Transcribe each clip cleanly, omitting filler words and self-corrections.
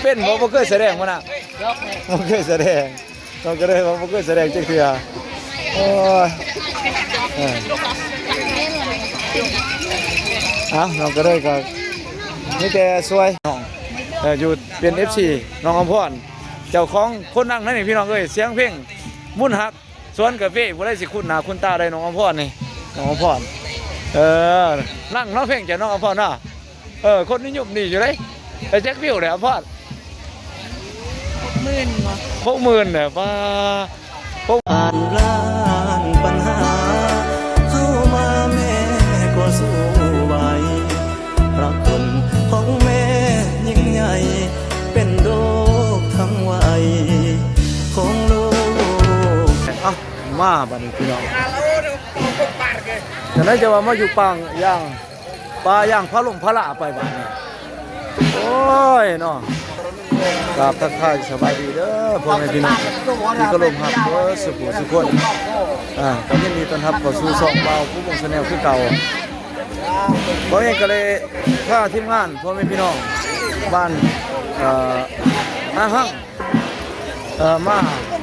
เป็นบ่เคยแสดงมาน่ะบ่เคยแสดงเราก็เลยบ่เคยแสดงจักเทื่อโอ้ยเราก็เลยก็มีแต่สวยน้องอยู่เป็น FC น้องอมพรเจ้าของคนนั่งนั่นนี่พี่น้องเอ้ยเสียงเพลงมุ่นหักสวนกาแฟบ่ได้สิคุ้นหน้าคุ้นตาได้น้องอมพรนี่น้องอมพรนั่งร้องเพลงจากน้องอมพรเนาะคนนิยมดีอยู่เลยไอ้แจ็ควิวเนี่ยอมพร60,000เนี่ยว่าผ่านล้านปัญหาเข้ามาแม่ก็สู้ไหวพระคุณของแม่ยิ่งใหญ่เป็นโลกทั้งวัยของโลกมาบัดนี้พี่น้องจะไหนจะว่ามาอยู่ปังย่างปลาย่างพระลงพระละไปบ้านนี้โอ้ยเนาะกราบทักทายสบายดีเด้อพ่อแม่พี่น้องที่กระลมหักเด้อสุขคนก็ยินดีต้อนรับเข้าสู่ช่องเบาผู้วงชาแนลคือเก่าเพราะงั้นก็เลยพาทีมงานพ่อแม่พี่น้องบ้านห้างมา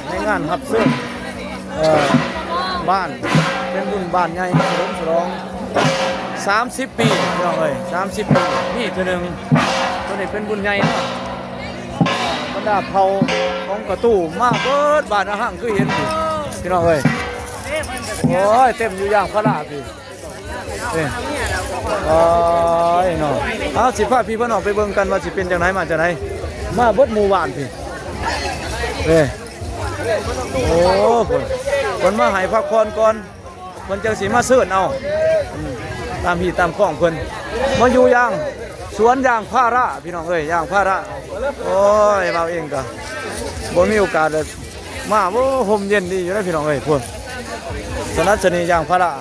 ในงานรับเสื้อบ้านเป็นบุญบ้านใหญ่เฉลิมฉลอง30 ปีพี่น้องเอ้ย30 ปีนี่เทื่อนึงตัวนี้เป็นบุญใหญ่เนาะบรรดาเผ่าของกระตู้มาเบิดบ้านอาหารคือเห็นพี่น้องเอ้ยโอ้ยเต็มอยู่อย่างพระราพี่โอ้ยเนาะเอาสิพาพี่พี่น้องไปเบิ่งกันว่าสิเป็นจังไหนมาจังไหนมาเบิดหมู่บ้านพี่โอ้คนมาให้พักผ่อนก่อนคนจังสิมาเสิร์ชเอาตามพี่ตามข้องเพิ่นมาอยู่อย่างสวนยางพาราพี่น้องเอ้ยยางพาราโอ้ยเราเองก็บ่มีโอกาสเลยมาโอ้ห่มเย็นดีอยู่นะพี่น้องเอ้ยพวกสนับสนุนยางพารา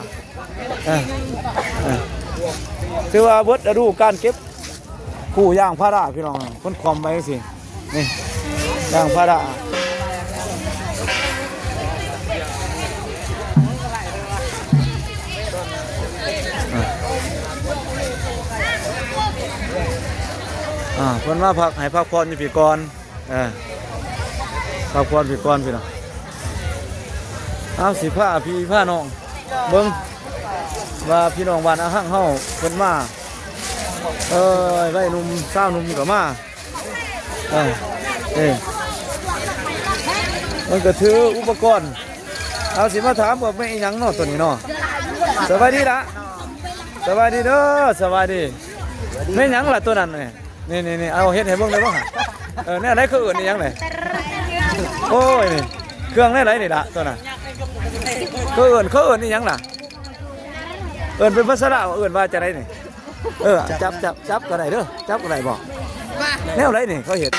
ถือว่าเบิดฤดูการเก็บคู่ยางพาราพี่น้องคนคอมไว้สินี่ยางพาราเพิ่นมาพักให้พักผ่อนอยู่พี่ก่อนพักผ่อนพี่ก่อนพี่น้องเอาสิผ้าพี่ผ้าน้องเบิ่งว่าพี่น้องบ้านอาหังเฮาเพิ่นมาไว้หนุ่มสาวหนุ่มก็มามันก็ถืออุปกรณ์เอาสิมาถามว่าแม่อีหยังเนาะตัวนี้เนาะสบายดีละสบายดีเด้อสบายดีแม่หยังล่ะตัวนั้นนี่เอาเฮ็ดให้เบิ่งได้บ่ฮะแนวไหนคืออื่นนี่ยังไงโอ้ยนี่เครื่องแนวไหนนี่ล่ะตัวน่ะคืออื่นนี่ยังล่ะเป็นภาษาลาวว่าจะได้นี่จับก็ได้เด้อจับก็ได้บ่แนวไหนนี่เขาเฮ็ด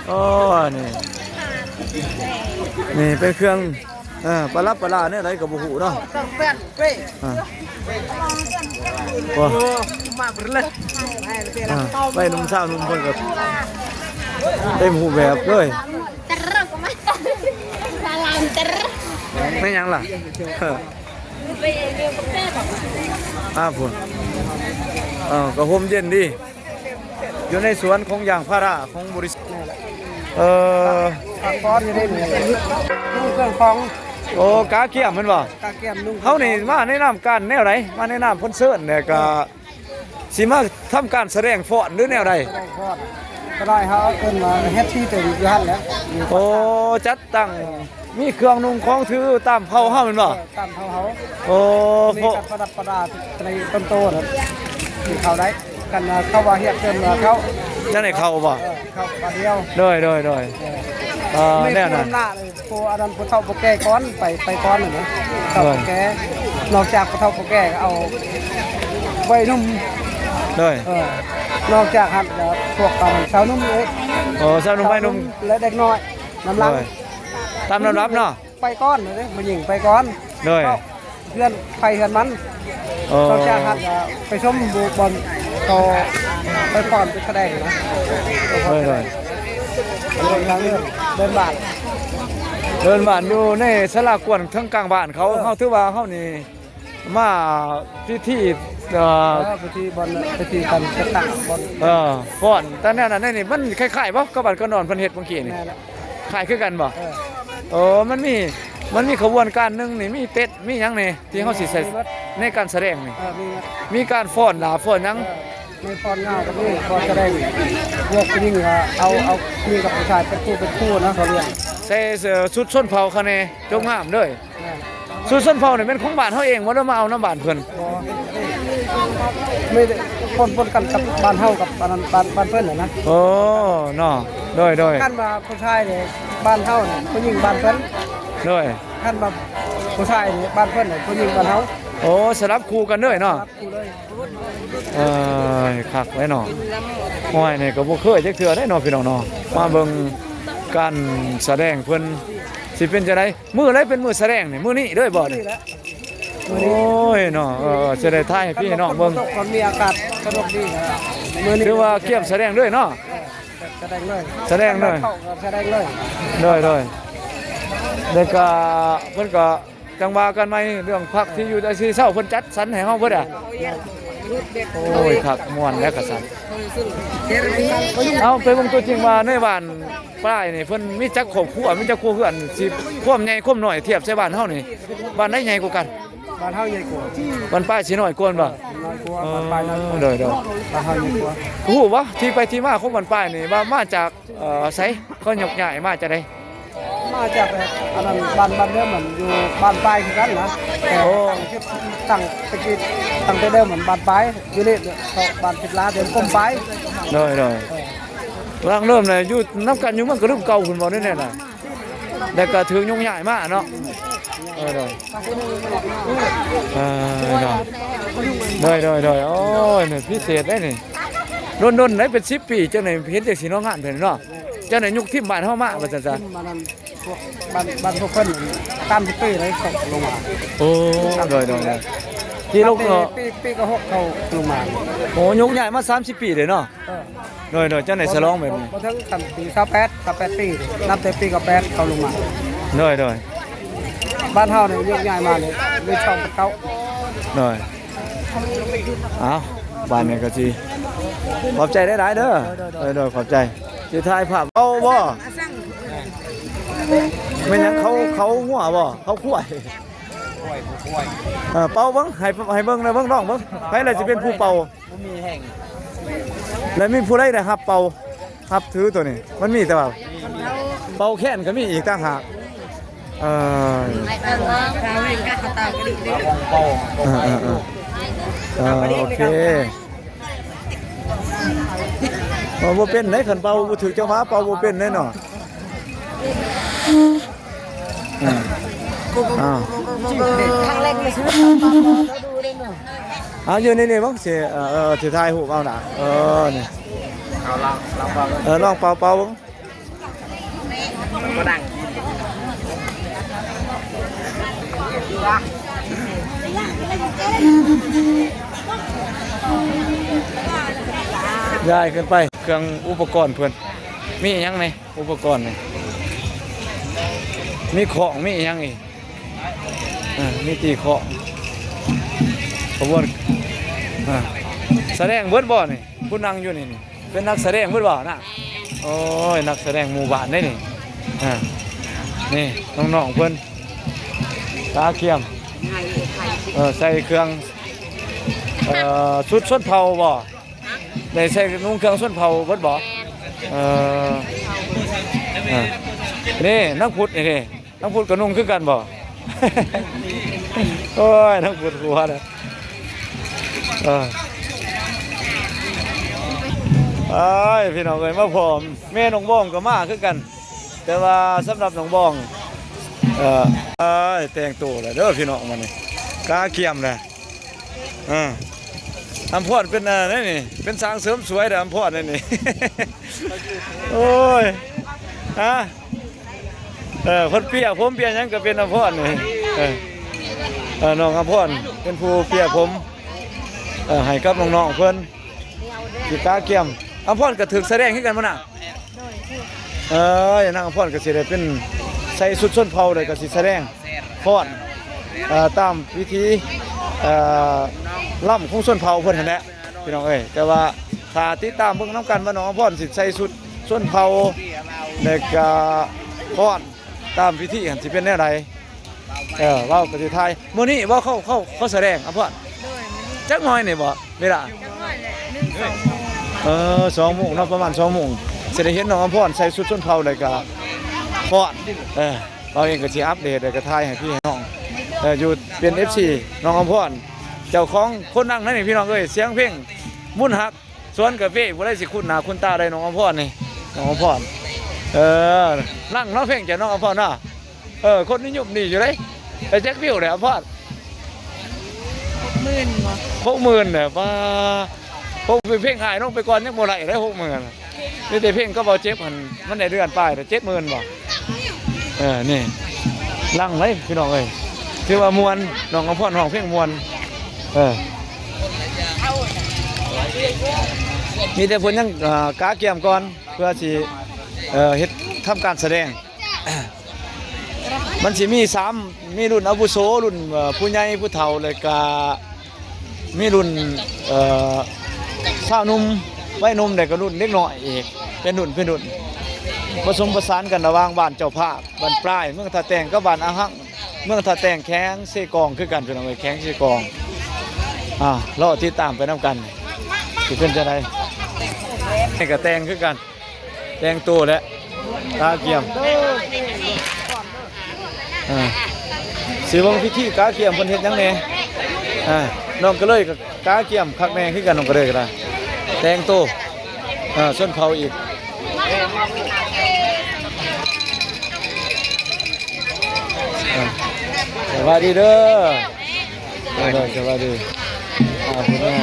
โอ้นี่เป็นเครื่องปลาปลาเนี่ยอะไรกับบุหูเนาะมาเปเลยไปนุ่มสาวนุ่มคนกับเต็มหูแบบเลยไม่ยังล่ะพุ่นก็ห่มเย็นดีอยู่ในสวนของยางพาราของบริษัทก้อนอยู่ได้นุ่งเครื่องของโอ้กาเกียมมันบ่กาเกียมนุ่งเขานี่มาแนะนำการแนวไหนมาแนะนำคอนเสิร์ตเนี่ยก็สิมาทำการแสดงฟ้อนหรือแนวใดก็ได้ครับเพิ่นมาเฮ็ดที่เต็มอยู่หั่นแล้วโอ้จัดตั้งมีเครื่องนุ่งของถือตามเผาเฮาแม่นบ่ตามเผาเฮาโอ้มีกับประดับประดาในต้นโตครับที่เขาได้กันเข้าว่าเฮ็ดเพิ่นเขาจังได๋เข้าบ่เข้าบาดเดียวโดยแน่นั้นผู้อันนั้นผู้เฒ่าผู้แก่ก้อนไปก้อนน่ะนะเฒ่าผู้แก่นอกจากผู้เฒ่าผู้แก่เอาไว้นุ่มนอกจากหัดพวกสาวนุ่มเลยสาวนุ่มไปนุ่มและเด็กน้อยน้ำลังตามน้ำรับเนาะไปก้อนเลยมายิงไปก้อนเพื่อนไปเพื่อนมันนอกจากหัดไปชมบูบอลต่อไปฟอนไปแสดงนะเดินบ้านอยู่ในสลากวนทั้งกลางบ้านเขาถือว่าเขานี่ มาพิธีเอ่อ พิธีบอลพิธีกันกระตักบอล ฟ้อนแต่แนวนั้นนี่มันคล้ายๆบ่กับบ้านก็นอนเพิ่นเฮ็ดเมื่อกี้นี่ แม่ละ คล้ายคือกันบ่ เออ โอ้มันมีขบวนการหนึงนี่มีเต้นมีหยังนี่ที่เฮาสิใส่ในการแสดงนี่ มี มีการฟ้อนหลาฟ้อนหยัง มีฟอนเงากับนี่ฟอนแสดงเลือกยิ่งเอานี่กับผู้ชายเป็นคู่นะเขาเรียก ใส่เสื้อชุดส้นเผาคะแนจงงามเด้อชุดส้นเผานี่เป็นของบ้านเฮาเองบ่ได้มาเอาน้ำบ้านเพิ่น ไม่ได้ปนกันกับบ้านเฮากับบ้านเพิ่นน่ะนะ โอ้เนาะโดย ขั้นมาผู้ชายเนี่ยบ้านเฮาเนี่ยผู้หญิงบ้านเพิ่น โดย ขั้นมาผู้ชายเนี่ยบ้านเพิ่นเนี่ยผู้หญิงบ้านเฮา โอ้สลับคู่กันเด้อเนาะ รับกูเลย คักไว้เนาะห้อยนี่ก็บ่เคยจักเทื่อได้เนาะพี่น้องเนาะมาเบิ่งการแสดงเพิ่นสิเป็นจังไดมื้อไรเป็นมื้อแสดงนี่มื้อนี้เด้อบ่นี่ นี่แหละ โอ้ยเนาะจะได้ถ่ายให้พี่น้องเบิ่ง คนมีอากาศสนุกดีนะมื้อนี้ ถือว่าเกียมแสดงด้วยเนาะ แสดงเลย แสดงเลย ข้าก็แสดงเลย ด้วยแล้วก็เพิ่นก็จังว่ากันใหม่เรื่องพักที่อยู่ได้ที่เช้าเพิ่นจัดสรรให้เฮาเบิดอ่ะโอ้ยคักม่วนแล้วก็สั่นเอาไปเบิ่งตัวจริงว่าในบ้านป้ายนี่เพิ่นมีจักครอบครัวมีจักครัวเฮือนสิความใหญ่ความน้อยเทียบใส่บ้านเฮานี่บ้านไหนใหญ่กว่ากัน บ้านเฮาใหญ่กว่า บ้านป้ายสิน้อยกว่าบ่ น้อยกว่าบ้านปลายน้อยกว่า เด้อ บ้านเฮาใหญ่กว่า ฮู้บ่ที่ไปที่มาของบ้านป้ายนี่ว่ามาจากไสเขายกย้ายมาจากใด มาจากอันนั้นบ้านเดิมเหมือนอยู่บ้านปลายคือกันนะแต่ โอ้ ตั้งตะกี้ตั้งแต่เดิมเหมือนบ้านปลายอยู่นี่เขาบ้าน10 ล้านเดินกลมปลาย เลยร่างเริ่มเลยอยู่น้ำกันอยู่มันก็เริ่มเก่าขึ้นบ่ได้แน่น่ะแต่ก็ถึงยุ่งยากมากเนาะเลยโอ้ยนี่พิเศษได้นี่โดนได้เป็น10 ปีจังได๋เฮ็ดจังซี่เนาะงานเพิ่นเนาะจังได๋ยุคที่บ้านเฮามาว่าซั่น มานั้นพวกบ้านพวกเพิ่นตามปีเลยตกลงมา ๆโอ้เลยที่ลูกเนาะ ปีก็6เขาลงมา โอ้ยุคใหญ่มา30 ปีเลยเนาะ เออ เลยจังได๋ฉลองแบบนี้ บ่ถึงกันปี28ปีนับแต่ปีก็8เขาลงมา เลย บ้านเฮาเนี่ยยกย้ายมาเลยมีช่องเก่า เอาบ้านนี้ก็สิขอบใจได้หลายเด้อขอบใจสิถ่ายภาพเอาบ่แม่นหยังเขาหัวบ่เขาคุ้ยเป่าเบิ่งให้เบิ่งนะเบิ่งน้องเบิ่งไผล่ะสิเป็นผู้เป่า บ่มีแห่ง แล้วมีผู้ใดได้รับเป่ารับถือตัวนี้มันมีแต่ว่าเป่าแค้นก็มีอีกต่างหากโอเคบ่เป็นไหนขันเป่าบ่ถือจังหวะเป่าบ่เป็นแน่นอนครั้งแรกในชีวิต อยู่นี่ๆบ้างสิสิถ่ายรูปเอาน่ะนี่เอาลองเป่าลองเป่าบ้างก็ดังย้ายขึ้นไปเครื่องอุปกรณ์เพิ่นมีอีหยังไหมอุปกรณ์นี่มีของมีอีหยังอีกมีตีของขบวนแสดงเบิดบ่นี่ผู้นั่งอยู่นี่เป็นนักแสดงเบิดบ่น่ะโอ้ยนักแสดงหมู่บ้านได้นี่นี่น้องๆเพิ่นตาเคียมใส่เครื่องชุดส้นเผาบ่ได้ใส่นุ่งเครื่องส้นเผาเบิดบ่นี่นักพุทธนี่นักพุทธก็นุ่งคือกันบ่ โอ้ยนักพุทธหัวเลยพี่น้องเอ้ยมาพร้อมแม่น้องบ้องก็มาคือกันแต่ว่าสำหรับน้องบ้องแต่งตัวแล้วเด้อพี่น้องมันนี่กาเกียมเลยอำพรเป็นนี่เป็นสร้างเสริมสวยแต่อำพรนี่ โอ้ยคนเปียกผมเปียกยังก็เป็นอำพรนี่น้องอำพรเป็นผู้เปียกผมให้กับน้องๆเพิ่นสิกาเกียมอำพรก็ถึกแสดงให้กันบ่น่ะนางอำพรก็สิได้เป็นใส่ชุดส้นเผาได้ก็สิแสดงฟ้อนตามพิธี ล่ำของส่วนเผาเพิ่นหั่นแหละพี่น้องเอ้ยแต่ว่าถ้าติดตามเบิ่งนํกันว่าน้องอภรสิใส่ชุดส่วนเผาแล้วก็ฟ้อนตามพิธีหั่นสิเป็นแนวใดเว้าก็สิทายมื้อนี้ว่าเขาแสดงอภรจักหน่อยนี่บ่เวลา2 โมงเนาะประมาณ2 โมงสิได้เห็นน้องอภรใส่ชุดส่วนเผาแล้วก็ฟ้อนเราเองก็สิอัปเดตแล้วก็ทายให้พี่ให้น้องอยู่เป็น FC น้องอภรเจ้าของคนนั่งนั่นนี่พี่น้องเอ้ยเสียงเพลงมุ่นหักสวนกาแฟบ่ได้สิคุ้นหน้าคุ้นตาได้น้องอภรนี่น้องอภรนั่งเนาะเพลงจากน้องอภรเนาะคนนิยมนี่อยู่เด้แต่แจ็ควิวเนี่ยอภร60,000เนี่ยว่าพวกเพลงหายน้องไปก่อนยังบ่ได้ได้60,000นี่แต่เพลงก็บ่เจ็บมันได้เดือนป้ายแต่70,000บ่นี่ลั่งเลยพี่น้องเอ้ยถือว่ามวนน้องอภรร้องเพลงมวนมีแต่เพิ่นยังกาเกี่ยมก่อนเพื่อสิเฮ็ดทำการแสดง มันสิมีมีรุ่นอาวุโสรุ่นผู้ใหญ่ผู้เฒ่าแล้วก็มีรุ่นสาวหนุ่มวัยหนุ่มแล้วก็รุ่นเล็กน้อยอีกเป็นรุ่นผสมผสานกันระหว่างบ้านเจ้าภาพบ้านปลายเมืองท่าแตงกับบ้านอาหังเมืองท่าแตงแข้งเสกองคือกันพี่น้องเอ้ยแข้งเสกองรอติดตามไปนำกันสิเป็นจังได๋นี่ก็แตงคือกันแตงตัวและตาเกี่ยมสิวงพิธีกาเกี่ยมเพิ่นเฮ็ดหยังแหน่น้องก็เลยกับกาเกี่ยมคักแน่คือกันน้องก็เลยก็ได้แตงตัวส้นเผาอีกสวัสดีเด้อสวัสดีคุณแม่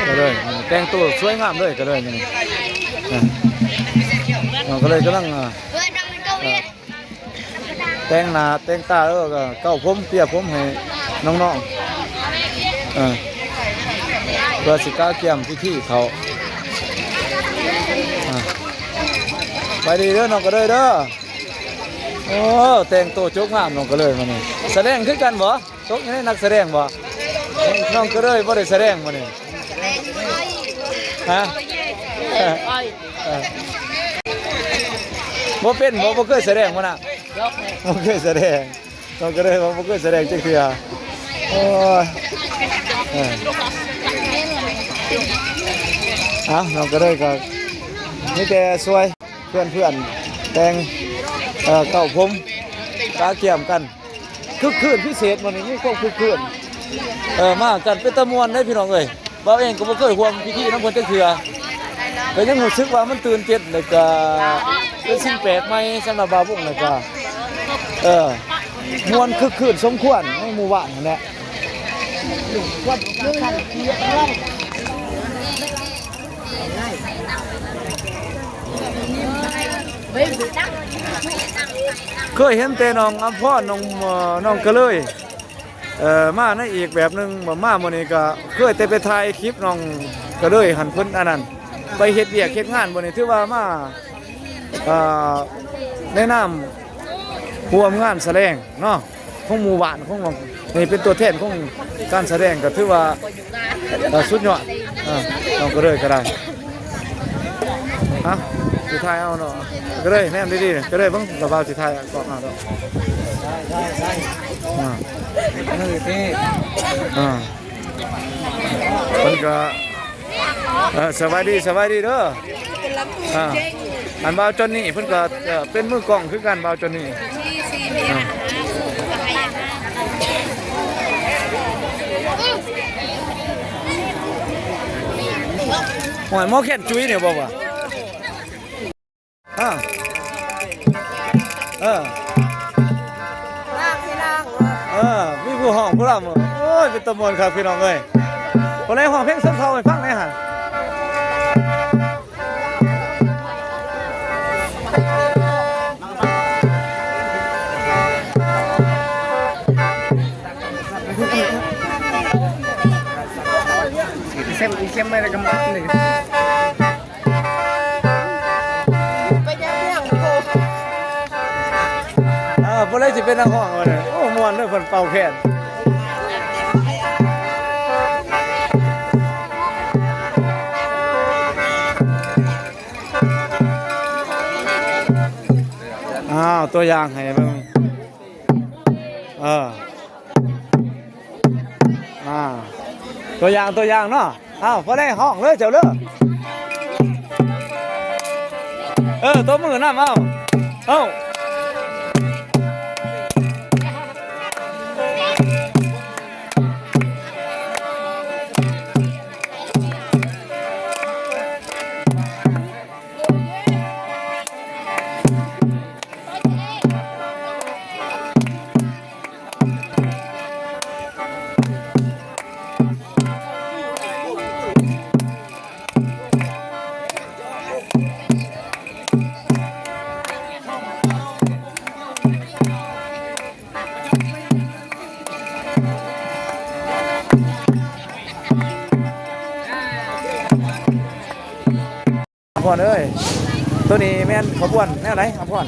ก็เลยแต่งตัวสวยงามเลยก็เลยนี่ก็เลยกำลังแต่งหน้าแต่งตาก็เก้าผมเปียผมให้น้องเพื่อสิกาเกี่ยมพิธีเขาไปดีเด้อน้องก็เลยเด้อโอ้แต่งตัวโจ๊กงามน้องก็เลยมานี่แสดงคือกันบ่โจ๊กนี่นักแสดงบ่น้องก็เลยบ่ได้แสดงมานี่ฮะบ่เป็นบ่เคยแสดงมาน่ะบ่เคยแสดงน้องก็เลยบ่เคยแสดงจักเทื่อโอ้ยน้องก็เลยก็มีแต่สวยเพื่อนแต่งเก่าผมกาเกี่ยมกันคึกคืนพิเศษวันนี้ก็คึกคืนมากันเป็นตะมวนได้พี่น้องเอ้ยบ่าวเองก็บ่เคยห่วงพิธีน้ำเพิ่นจักเทื่อแต่ยังรู้สึกว่ามันตื่นเต้นแล้วก็เป็นสิ่งแปลกใหม่สำหรับบ่าววงแล้วก็มวนคึกคืนสมควรในหมู่บ้านนั่นแหละเคยเห็นแต่น้องอภรน้องก็เลยมาในอีกแบบนึงมามื้อนี้ก็เคยแต่ไปถ่ายคลิปน้องก็เลยหันเพิ่นอันนั้นไปเฮ็ดเวียกเฮ็ดงานมื้อนี้ถือว่ามาแนะนำร่วมงานแสดงเนาะของหมู่บ้านของน้องนี่เป็นตัวแทนของการแสดงก็ถือว่าสุดยอดน้องก็เลยก็ได้สิถ่ายเอาเนาะก็เลยแนมดีๆก็เลยเบิ่งระบาวสิถ่ายก่อนเนาะมันก็สวัสดีเด้ออันบ่าวจอนนี่เพิ่นก็เป็นมือกล้องคือกันบ่าวจอนนี่หอยหม้อแค่นจุ้ยเนี่ยบ่ว่ามีผู้ห้องผู้รำโอ้ยเป็นตะมวนครับพี่น้องเอ้ยคนไหนห้องเพลงส้นเผาให้ฟังหน่อยฮะเซมไม่ได้กำลังเลยไปยังโก บ่เลยสิเป็นนักร้องว่าเนี่ยโอ้ม่วนเด้อเพิ่นเป่าแคนตัวอย่างให้เบิ่งตัวอย่างเนาะพอได้ห้องเลยเจ้าเด้อตัวมือนำพ่อนเอ้ยตัวนี้แม่นขบวนแนวไหนครับพ่อน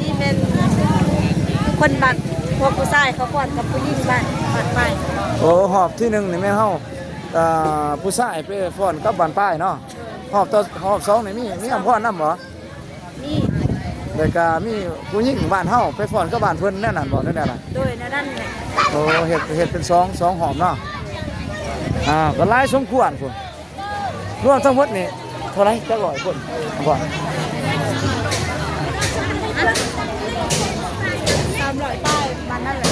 นี่เป็นคนบักพวกผู้ชายเขาก่อนกับผู้หญิงบ้านบัดไป โอ้หอบที่1นี่แม่นเฮาผู้ชายไปฟ้อนกับบ้านป้ายเนาะหอบ2นี่มีอำพรนำบ่ นี่ แล้วก็มีผู้หญิงบ้านเฮาไปฟ้อนกับบ้านเพิ่นแน่นั่นบ่แน่ล่ะ โดยในด้านเนี่ย โอ้เฮ็ดเป็น2หอมเนาะก็หลายสมควรพุ่นรวมทั้งหมดนี่เท่าไหร่จักร้อยคนบ่ 300ป้ายมันนั่นแหละ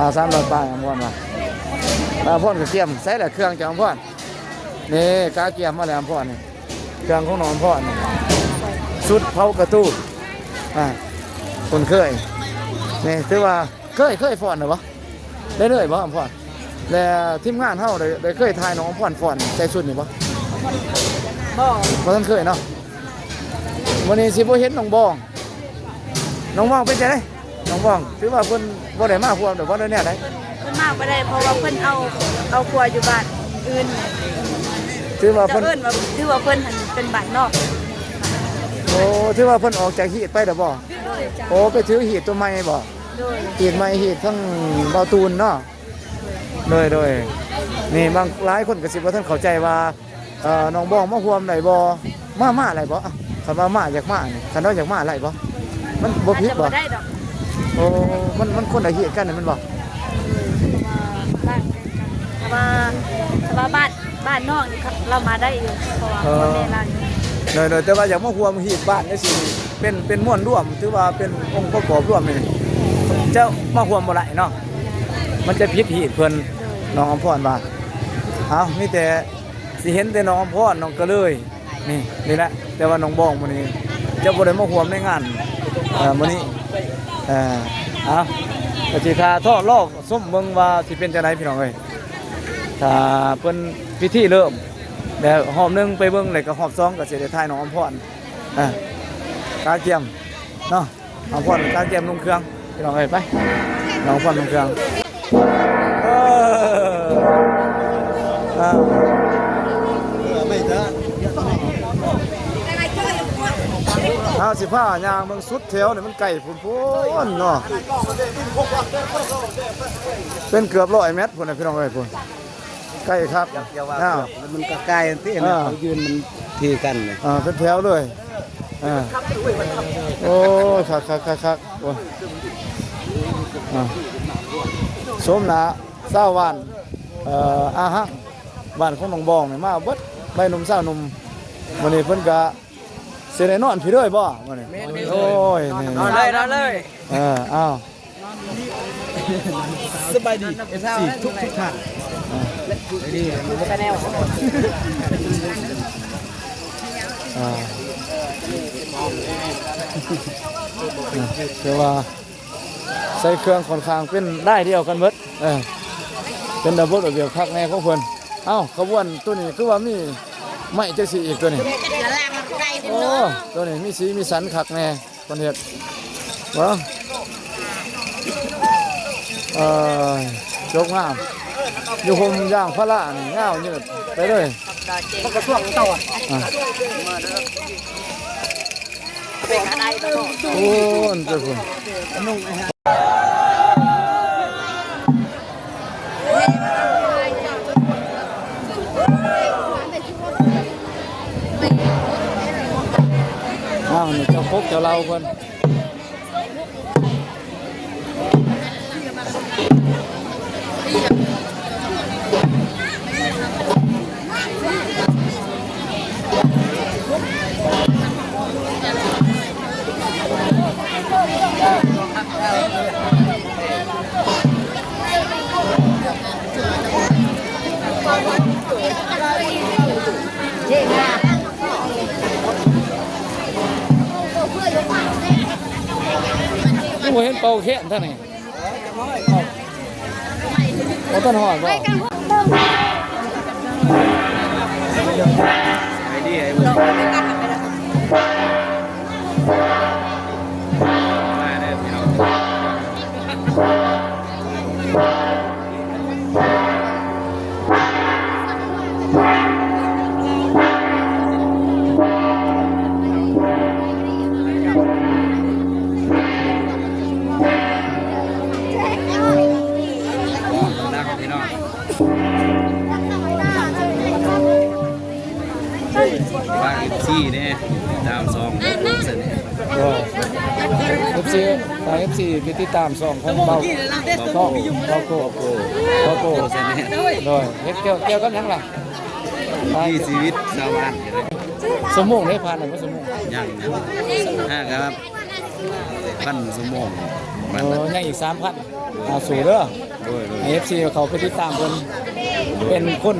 300 300บาทอำพรว่าพ่นก็เตรียมใส่แล้วเครื่องจังอำพรนี่กาเกียมมาแล้วอำพรนี่เครื่องของน้องอำพรนี่ชุดเผากระตู้คนเคยนี่ถือว่าเคยฟ้อนหรือบ่ได้เลยบ่อำพรแล้วทีมงานเฮาได้เคยถ่ายน้องอำพรฟ้อนใส่ชุดนี่บ่ บ่ทันเคยเนาะวันนี้สิบ่เห็นน้องบองเป็นจังได๋น้องบองถือว่าเพิ่นบ่ได้มาควมดอกบ่ได้แน่ใด เพิ่นมาบ่ได้เพราะว่าเพิ่นเอาครัวอยู่บ้านอื่น ถือว่า จะ เพิ่น เอิ้นว่าถือว่าเพิ่นหันเป็นบ้านนอก โอ้ถือว่าเพิ่นออกจากหีดไปดอกบ่ โดยจ้ะ โอ้ไปถือหีดตัวใหม่บ่ โดย หีดใหม่หีดทั้งเบาตูนเนาะโดยนี่บางหลายคนก็สิบ่ทันเข้าใจว่าน้องบองมาควมได้บ่มาอะไรบ่คันว่ามาอยากมานี่คันว่าอยากมาอะไรบ่มันบ่ผิดบ่ ได้ดอก โอ้มันคนละหีดกันนี่มันบ่ แต่ว่าบ้านนอกนี่เรามาได้อยู่เพราะว่าคนในร้านนี้ โดยแต่ว่าอยากมาควมหีดบ้านนี่สิเป็นม่วนร่วมถือว่าเป็นองค์ประกอบร่วมนี่เจ้ามาควมบ่ไหลเนาะมันจะผิดหีดเพิ่นน้องอำพรว่ามีแต่สิเห็นแต่น้องอำพรน้องก็เลยนี่แหละแต่ว่าน้องบองมื้อนี้เจ้าบ่ได้มาควมในงานมื้อนี้ก็สิท่าท่อลอกส้มเบิ่งว่าสิเป็นจังไดพี่น้องเอ้ยถ้าเพิ่นพิธีเริ่มแล้วหอบ1ไปเบิ่งแล้วก็หอบ2ก็สิได้ถ่ายน้องอำพรกาเกียมเนาะอำพรกาเกียมลงเครื่องพี่น้องเอ้ยไปน้องอำพรลงเครื่องไม่เถอะ55ยางเมืองสุดแถวนี่มันไก่พุ่นเนาะเป็นเกือบ100 เมตรพุ่นน่ะพี่น้องเอ้ยพุ่นใกล้ครับมันก็ใกล้ที่เขายืนมันทีกันเลย เป็นแถวเลยโอ้คักโอ้สมนาเศร้าวันบ้านของน้องบองนี่มาเบิดใบหนุ่มเศร้าหนุ่มวันนี้เพิ่นก็สิได้นอนพี่ด้วยบ่วันนี้โอ้ยนี่นอนเลย อ้าว สบายดีทุกท่านดีมันก็แนวแต่ว่าใส่เครื่องค่อนข้างเป็นได้เดียวกันเบิดเป็นดับเบิลเดียวคักแน่ของเพิ่นขบวนตัวนี้คือว่ามีไม้จังซี่อีกตัวนี้โอ้ตัวนี้มีสีมีสันคักแน่คนเฮ็ดว้าจกงามอยู่คมย่างพระละนี่เงายืดไปเลย มันก็ช่วงเต่า โอ้นเจ้าคุณอ้าวนี่เจ้าพกเจ้าเราคนเห็นเป่าแค่นท่านนี่เอาต้นหอดบ่ไอ้ดีไอ้บุญมาเนี่ยพี่น้บางที่เนี่ยดาวซองเสน่ห์FC ทาง FC ไปติดตามซองของเบาโก้เสน่ห์โดยเฮ็ดเกี่ยวกันทั้งหลังที่ชีวิตชาวบ้านสมมุติได้ผ่านหรือบ่สมมุติยังครับ1,000 สมมุติยังอีก 3,000เอาสู่เด้อFC เขาไปติดตามเพิ่นเป็นคน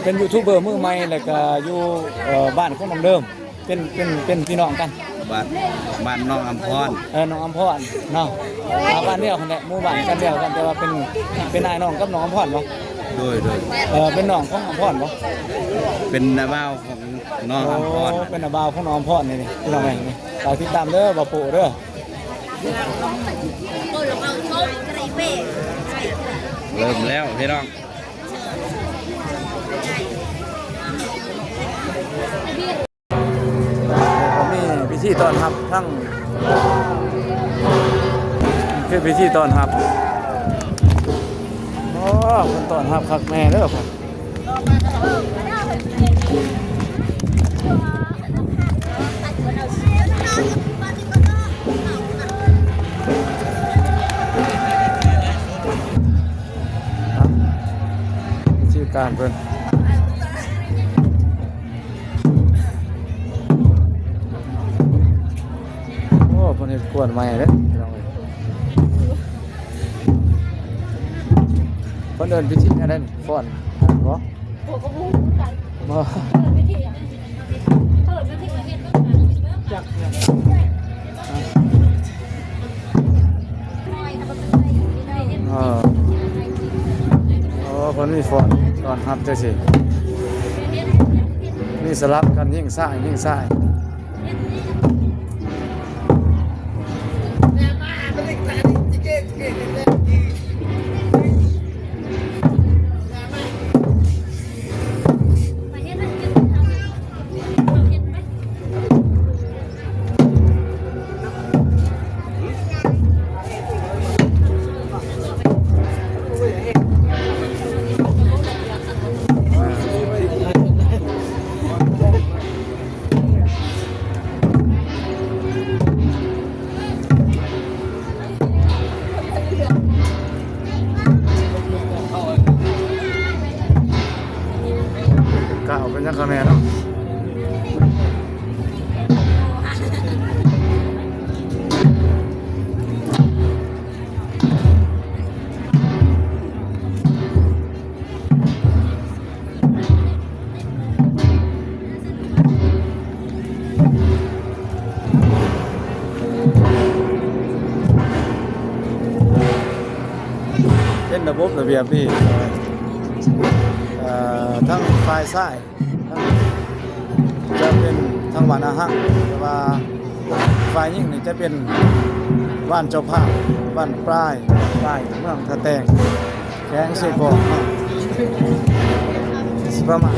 เป็นยูทูบเบอร์มือใหม่แล้วก็อยู่บ้านของน้องเดิมเป็นพี่น้องกันบ้านน้องอำพรน้องอำพรเนาะบ้านเดียวกันแหละหมู่บ้านกันเดียวกันแต่ว่าเป็นนายน้องกับน้องอำพรเนาะโดยเป็นน้องของอำพรบ่เป็นน้าบ่าวของน้องอำพรเป็นน้าบ่าวของน้องอำพรนี่พี่น้องนี่เราติดตามเด้อบ่ปู่เด้อเริ่มแล้วพี่น้องมีพิธีต้อนรับทั้งคือพิธีต้อนรับโอ้คนต้อนรับคักแม่เด้อครับชื่อการเพิ่นคนนี้กวนใหม่เลยคนเดินพิธีอะไรนี่ฟ้อนบ่บ่คนนี้ฟ้อนตอนทับเจ้าสินี่สลับกันยิ่งซ้ายก้าวเป็นยังคะแนนเนาะเป็นระบบระเบียบนี่ทั้งฝ่ายซ้ายจะเป็นทั้งบ้านอาหักแต่ว่าฝ่ายยิ่งนี่จะเป็นบ้านเจ้าภาพบ้านปลายเมืองทะแตงแข้งเสกองประมาณ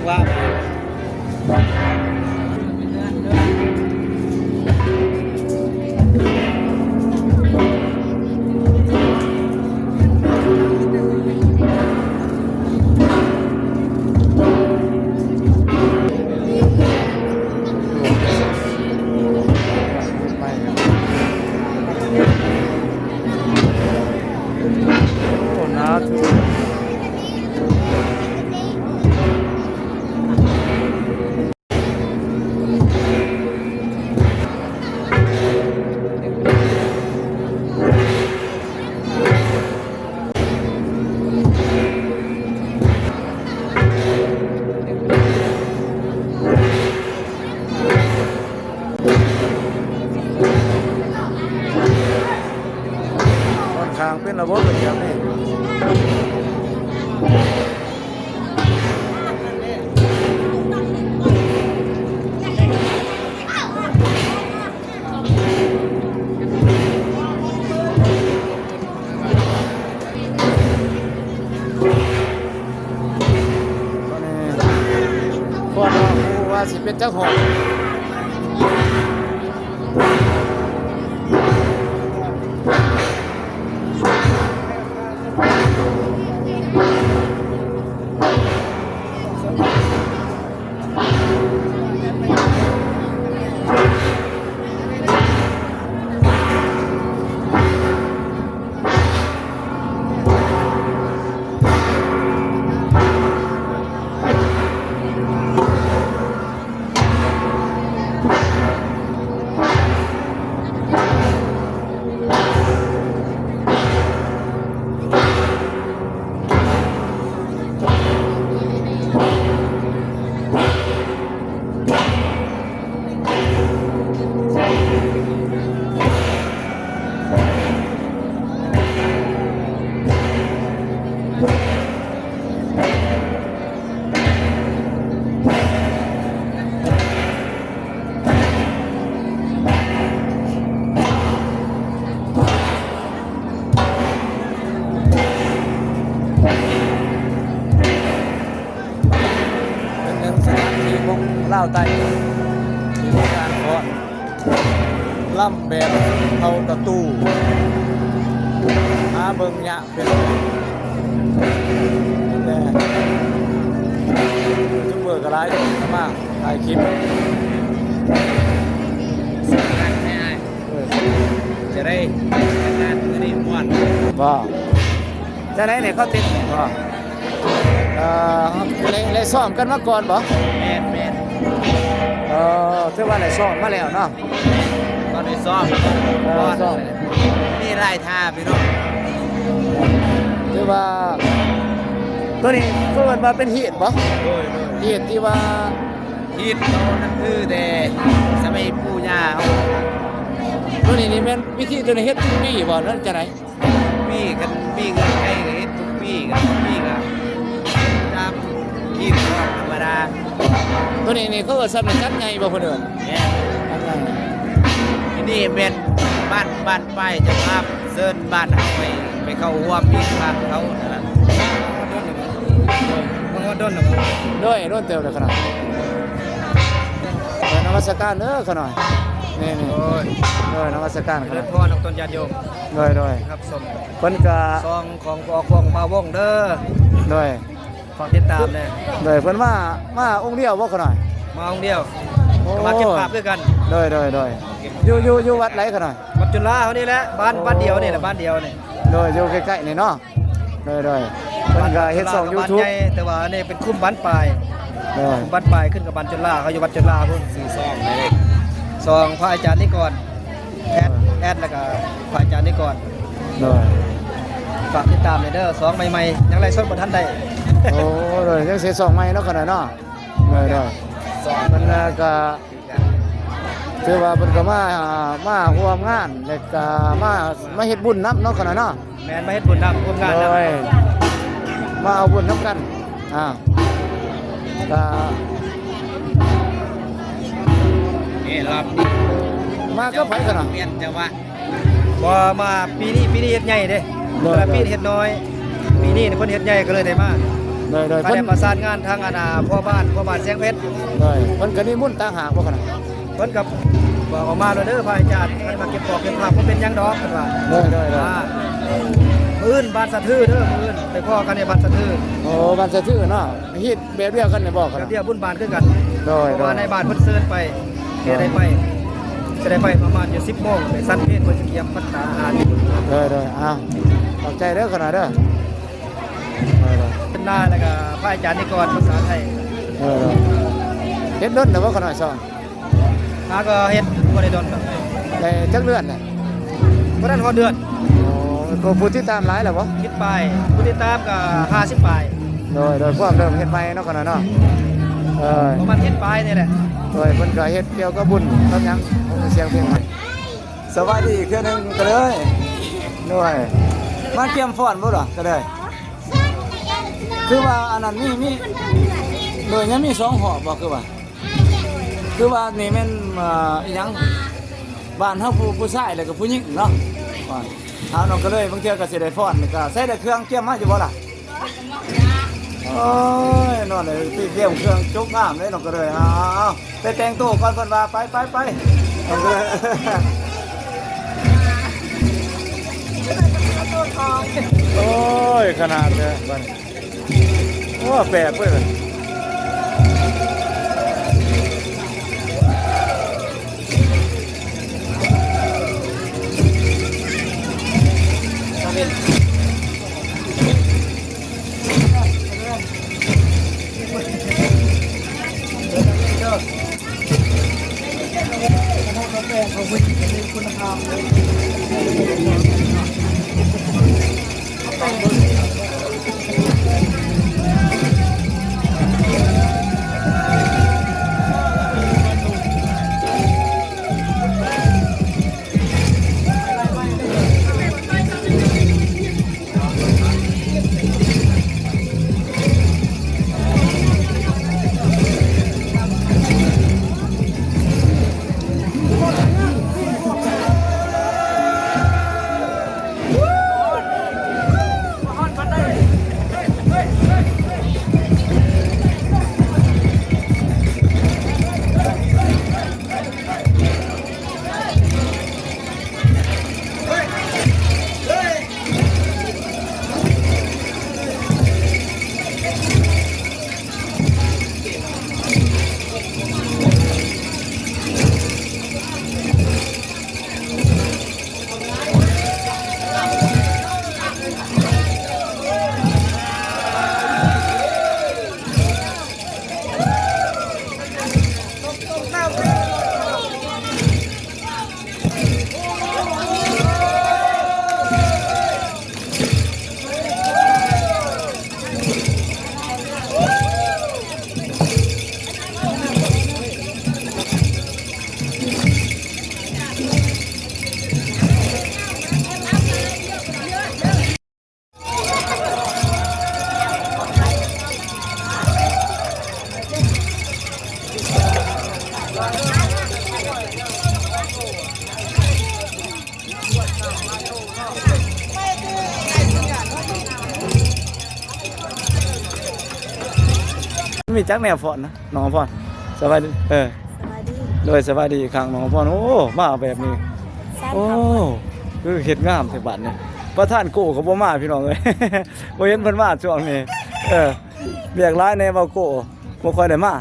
งหวะ โอ้น้าถือค่อนข้างเป็นระบบเลยครับนี่ตอนนี้พวกเราผู้ว่าสิเป็นเจ้าของเป็นหนึ่งสถานที่ของลาวใต้ที่มีการเพาะล่ำแบบเขาตะตู้หาเบิ่งยะเป็นแต่จุดเบิกกระไรมากถ่ายคลิป จะได้งานจะได้ม่วน ว่าจะไหนเนี่ยเขาติดว่าเลยซ้อมกันมาก่อนบ่ แมน ถือว่าเลยซ้อมมาแล้วเนาะ ตอนนี้ซ้อมนี่ไล่ท่าพี่น้อง ถือว่าตัวนี้ก็มันมาเป็นฮีตบ่ โดย ฮีตที่ว่า ฮิตเรานั่นคือแต่สมัยปู่ย่าเขา ตัวนี้นี่แม่นวิธีตัวนี้เฮ็ดทุกปีบ่นั่นจะไหน ปีกันปีกันใกล้กันฮิตทุกปีกันปีกันตามฮิตธรรมดา ตัวนี้นี่เขาก็สำเร็จจัดไงบ่คนเดิม เนี่ยที่นี่เป็นบ้านป้ายเจะภาพเซินบ้านเขาไปเข้าร่วมมีบ้านเขานั่นแหละมันก็ด้นหรอ ด้วยร่นเตียวเลยขนาดนมัสการเด้อขน่อยนี่ โอ้ย ด้วยนมัสการข เลื่ นา อ ด นพ่อน้องต้นญาติโยม ด้วย ครับสม เพิ่นก็ ซองของปอควงมาวงเด้อ ด้วย ฝากติดตามเลย เพิ่นมาองค์เดียวบ่ขน่อย มาองเดียวมาเก็บภาพด้วยกัน ด้วยอยู่วัดไหนขน่อย วัดจุฬาเขานี่แหละบ้านเดียวนี่แหละบ้านเดียวนี่ อยู่ใกล้ๆนี่เนาะด้วยเพิ่นก็เฮ็ดช่อง บ้าน YouTube ใหญ่แต่ว่านี่เป็นคุ้มบ้านปลาย ด้วย บ้านปลายขึ้นกับบ้านจุฬาเขาอยู่วัดจุฬาพุ่นสี่ซองเลยซองพระอาจารย์นี่ก่อนแอดแล้วก็พระอาจารย์นี่ก่อน ด้วย ฝากติดตามเลยเด้อซองใหม่ๆยังไรสดบ่ทันได้ โอ้ด้วยยังสิ2ใหม่เนาะขน่อยเนาะด้วยมันก็ถือว่าเพิ่นก็มาร่วมงานแล้วก็มาเฮ็ดบุญนำเนาะขน่อยเนาะ แมนมาเฮ็ดบุญนำร่วมงาน โด นำ ยมาเอาบุญน้ำกันก็ นี่รอบ มาก็ไปกันนะ เปลี่ยนจังหวะบ่มาปีนี้เฮ็ดใหญ่เด้ ได้ แต่ละปีเฮ็ดน้อย ปีนี้เพิ่นเฮ็ดใหญ่ก็เลยได้มา ได้ ก็ เพิ่ ได้ น ประสานงานทางพ่อบ้านแสงเพชร ได้เพิ่นก็นิมนต์ต่างหากบ่คั่นน่ะ เพิ่นกับบอกออกมาแล้วเด้อพระอาจารย์ให้มาเก็บปอกเก็บผักบ่เป็นหยังดอกเพิ่นว่า ได้ มื้ออื่นบ้านสะทือเด้อมื้ออื่นไปพ่อกันในบ้านสะทือ โอ้บ้านสะทือเนาะฮิตแบบเดียวกันได้บ่คั่น กับ น่ะ เดียวบุญบานคือกัน ได้ เพราะว่าในบ้านเพิ่นเชิญไปเฮ็ดได้ไปจะได้ไปประมาณอยู่10 โมงไปสั่นเพลเพิ่นสิเกียมพัฒนาอาหารอยู่ ได้อ้าวขอบใจเด้อขนาดเด้อได้ เป็นหน้าแล้วก็พระอาจารย์นิกรภาษาไทย เฮ็ดด้นแต่ว่าขนาดซอง หาก็เฮ็ดบ่ได้ดอนดอก ได้จักเดือนน่ะ บ่ทันฮอดเดือน โอ้ก็ผู้ที่ตามหลายแล้วบ่ คิดไปผู้ติดตามก็50ปลาย โดยความเริ่มเฮ็ดใหม่เนาะขนาดเนาะประมาณ10ปลายนี่แหละ โดยเพิ่นก็เฮ็ดเกี่ยวกับบุญกับหยังผมเสียงเพลงใหม่สวัสดีอีกเทื่อนึงก็เลยด้วยมาเตรียมฟ้อนบ่ล่ะก็ได้คือว่าอันนั้นมีโดยยังมี2หอบบ่คือว่านี่แม่นอีหยังบ้านเฮาผู้ชายแล้วก็ผู้หญิงเนาะเอาน้องก็เลยบางเทื่อก็สิได้ฟ้อนนี่ก็ใส่ได้เครื่องเตรียมมาอยู่บ่ล่ะโอ้ยนอนเลยพี่เตรียมเครื่องจุกน้ำเลยน้องก็เลยเอาไปแต่งตัวก่อนเพิ่นว่าไปน้องก็เลยโอ้ยขนาดเลยบัดโอ้แปลกเว้ย มีจักแนวฟอนนะน้องฟอนสบายดีสวัสดี โดยสบายดีอีกครั้งน้องฟอนโอ้มาแบบนี้ แซ่บ โอ้ ครับ คือเฮ็ดงามแต่บัดนี่ประธานโก้ก็บ่มาพี่น้องเอ้ย บ่เห็นเพิ่นมาช่วงนี้เรียกหลายแน่เว้าโก้บ่ค่อยได้มา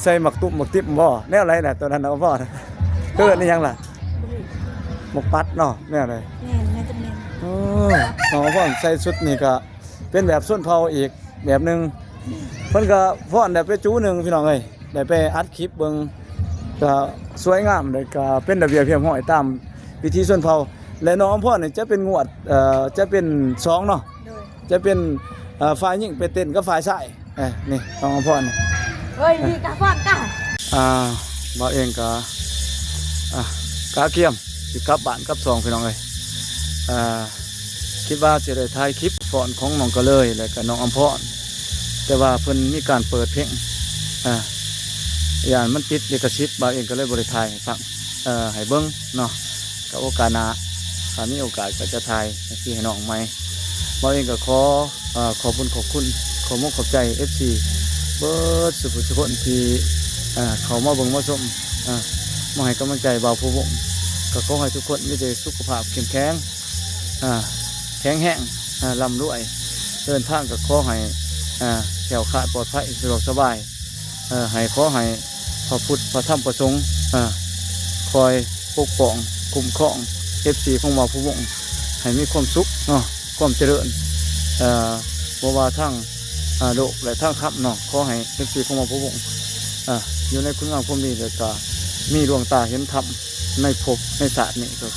ใส่หมักตุ่มหมักติ๊บบ่แนวอะไรน่ะตัวนั้นน้องฟอนเกิดนี่ยังล่ะหมกปัดเนาะแนวอะไร แม่นแม่จะแม่น โอ้น้องฟอนใส่ชุดนี่ก็เป็นแบบส้นเผาอีกแบบหนึงเพิ่นก็ฟ้อนได้ไปจูหนึงพี่น้องเอ้ยได้ไปอัดคลิปเบิ่งก็สวยงามเลยก็เป็นระเบียบเรียบร้อยตามพิธีส้นเผาและน้องอำพรนี่จะเป็นงวดจะเป็น2เนาะ โดย จะเป็นฝ่ายหญิงไปเต้นกับฝ่ายชายนี่น้องอำพรนี่ เฮ้ยมีกาฟอนกะ บ่าวเองก็กาเกียมสิกลับบ้านกลับซองพี่น้องเอ้ยคิดว่าจะได้ถ่ายคลิปฟ้อนของน้องก็เลยแล้วก็น้องอำพรแต่ว่าเพิ่นมีการเปิดเพลงอย่างมันติดลิขสิทธิ์บ่าวเองก็เลยบ่ได้ถ่ายให้ฟังให้เบิ่งเนาะก็โอกาสหน้าถ้ามีโอกาสก็จะถ่ายให้พี่ให้น้องใหม่ เราเองก็ขอบคุณขอมกขอบใจ FC เบิร์ดสุภุชคนที่เขามาเบิ่งมาชมมาให้กำลังใจบ่าวผู้วงก็ขอให้ทุกคนมีแต่สุขภาพเข้มแข็งแข็งแรงร่ำรวยเดินทางก็ขอให้แถวขาดปลอดภัยสะดวกสบายให้ขอให้พระพุทธพระธรรมพระสงฆ์คอยปกป้องคุ้มครอง FC ของบ่าวผู้วงให้มีความสุขเนาะความเจริญบ่ว่าทั้งโลกและทั้งคับเนาะขอให้ FC ของบ่าวผู้วงอยู่ในคุณงามความดีเลยก็มีดวงตาเห็นธรรมในภพในศาสตร์นี่ก็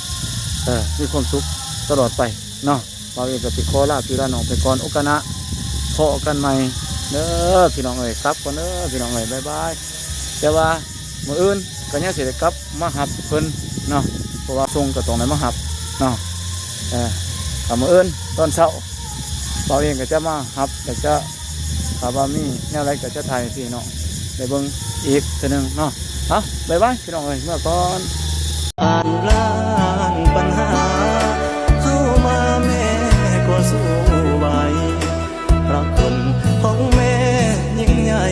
มีความสุขตลอดไปเนาะเราเองก็ติขอลาพี่ลาน้องไปก่อนโอกาสพอกันใหม่เด้อพี่น้องเอ๋ยครับก่อนเด้อพี่น้องเอ๋ยบ๊ายบายแต่ว่ามื้ออื่นก็ยังสิได้กลับมาหับเพิ่นเนาะเพราะว่าส่งก็ต้องได้มาหับเนาะกับมื้ออื่นตอนเช้าเราเองก็จะมาหับแต่จะถ้าว่ามีแนวอะไรก็จะถ่ายให้พี่น้องได้เบิ่งอีกเทื่อนึงเนาะบ๊ายบายพี่น้องเอ๋ยเมื่อก่อน ผ่านล้านปัญหาเข้ามาแม่ก็สู้ไหวพระคุณของแม่ยิ่งใหญ่